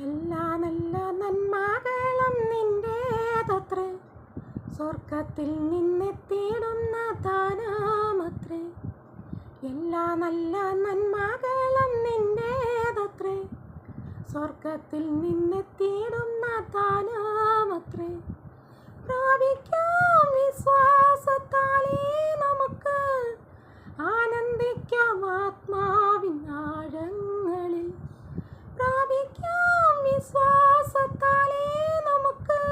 എല്ലാ നല്ല നന്മകളും നിന്റേതത്രേ, സ്വർഗത്തിൽ നിന്നെത്തിയിടുന്ന ദാനമത്രേ. എല്ലാ നല്ല നന്മകളും നിന്റേതത്രേ, സ്വർഗത്തിൽ നിന്നെത്തിയിടുന്ന ദാനമത്രേ. പ്രാപിക്കാം വിശ്വാസത്താലേ നമുക്ക്, ആനന്ദിക്കാം ആത്മാവിൻ ആഴങ്ങളിൽ. പ്രാപിക്കാം വിശ്വാസത്താലേ നമുക്ക്,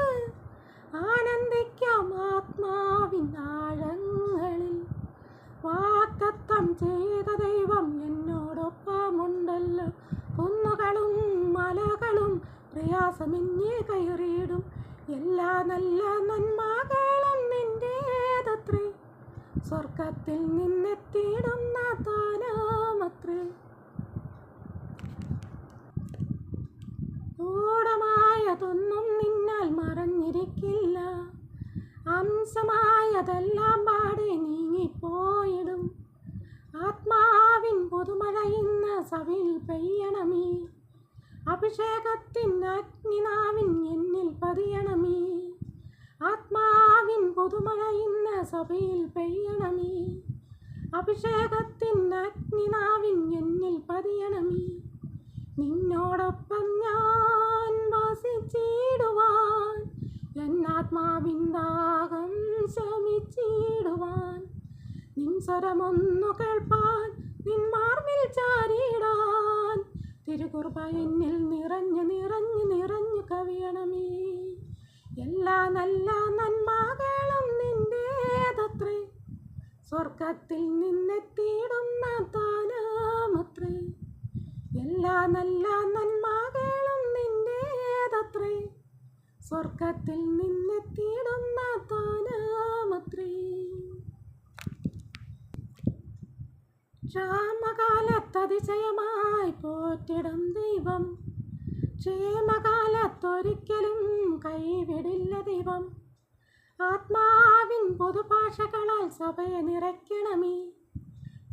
ആനന്ദിക്കാം ആത്മാവിൻ ആഴങ്ങളിൽ. വാഗ്ദത്തം ചെയ്ത ദൈവം എന്നോടൊപ്പമുണ്ടല്ലോ, കുന്നുകളും മലകളും പ്രയാസമെന്നെ കയറിയിടും. എല്ലാ നല്ല നന്മകളും നിന്റേതത്രേ, സ്വർഗത്തിൽ നിന്നെത്തിയിടുന്ന ദാനമത്രേ. ഗൂഢമായതൊന്നും നിന്നാൽ മറഞ്ഞിരിക്കില്ല, അംശമായതെല്ലാം പാടെ നീങ്ങിപ്പോയിടും. ആത്മാവിൻ പുതുമഴ ഇന്ന് സഭയിൽ പെയ്യണമേ, അഭിഷേകത്തിൻ അഗ്നിനാവിൻ എന്നിൽ പതിയണമേ. ആത്മാവിൻ പുതുമഴ ഇന്ന് സഭയിൽ പെയ്യണമേ, അഭിഷേകത്തിൻ അഗ്നിനാവിൻ എന്നിൽ പതിയണമേ. നിന്നോടൊപ്പം ഞാൻ വസിച്ചിടുവാൻ, എന്നാത്മാവിൻ ദാഹം ശമിച്ചിടുവാൻ. നിൻ സ്വരമൊന്നു കേൾപ്പാൻ, നിൻ മാർവിൽ ചാരിടാൻ. തിരുകൃപ എന്നിൽ നിറഞ്ഞു നിറഞ്ഞു നിറഞ്ഞു കവിയണമേ. എല്ലാ നല്ല നന്മകളും നിന്റേതത്രേ, സ്വർഗത്തിൽ നിന്നെത്തിയിടുന്ന ദാനമത്രേ. എല്ലാ നല്ല നന്മകളും നിന്റേതത്രേ, സ്വർഗത്തിൽ നിന്നെത്തിയിടുന്ന ദാനമത്രേ. ക്ഷാമകാലത്തതിശയമായി പോറ്റിടും ദൈവം, ക്ഷേമകാലത്തൊരിക്കലും കൈവിടില്ല ദൈവം. ആത്മാവിൻ പുതുഭാഷകളാൽ സഭയെ നിറയ്ക്കണമേ,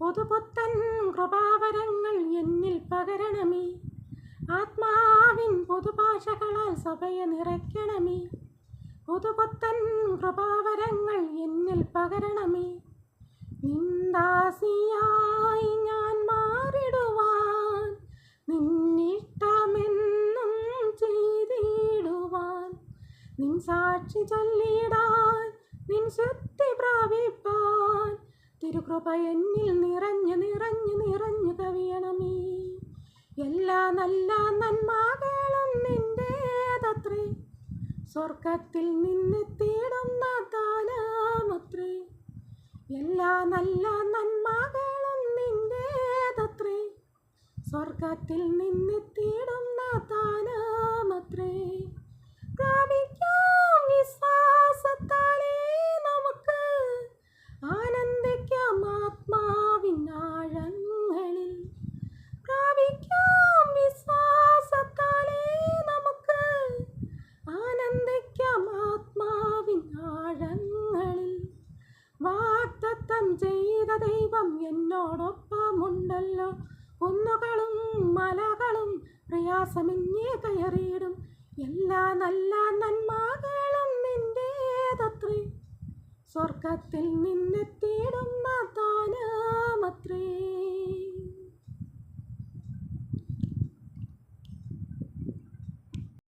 പുതുപുത്തൻ കൃപാവരങ്ങൾ എന്നിൽ പകരണമേ. ആത്മാവിൻ പുതുഭാഷകളാൽ സഭയെ നിറയ്ക്കണമേ, പുതുപുത്തൻ കൃപാവരങ്ങൾ എന്നിൽ പകരണമേ. നിന്ദാസിയായി ഞാൻ മാറിടുവാൻ, നിന്നിഷ്ടമെന്നും ചെയ്തിടുവാൻ. നിൻ സാക്ഷി ചൊല്ലിടാൻ, നിൻ ശുദ്ധി പ്രാപിപ്പാൻ. തിരുകൃപ എന്നിൽ നിറഞ്ഞു നിറഞ്ഞു നിറഞ്ഞു കവിയണമേ. എല്ലാ നല്ല നന്മകളും നിന്റേതത്രേ, സ്വർഗത്തിൽ നിന്നെത്തിയിടുന്ന ദാനമത്രേ. എല്ലാ നല്ല നന്മകളും നിന്റേതത്രേ, സ്വർഗത്തിൽ നിന്നെത്തിയിടുന്ന ദാനമത്രേ. പ്രാപിക്കാം വിശ്വാസത്താലേ നമുക്ക്, ആനന്ദിക്കാം ആത്മാവിൻ ആഴങ്ങളിൽ. പ്രാപിക്കാം വിശ്വാസത്താലേ നമുക്ക്, ആനന്ദിക്കാം ആത്മാവിൻ ആഴങ്ങളിൽ. വാഗ്ദത്തം ചെയ്ത ദൈവം എന്നോടൊപ്പമുണ്ടല്ലോ, കുന്നുകളും മലകളും പ്രയാസമെന്നെ കയറിയിടും. എല്ലാ നല്ല നന്മകളും നിന്റേതത്രേ, സ്വർഗത്തിൽ നിന്നെത്തിയിടുന്ന ദാനമത്രേ.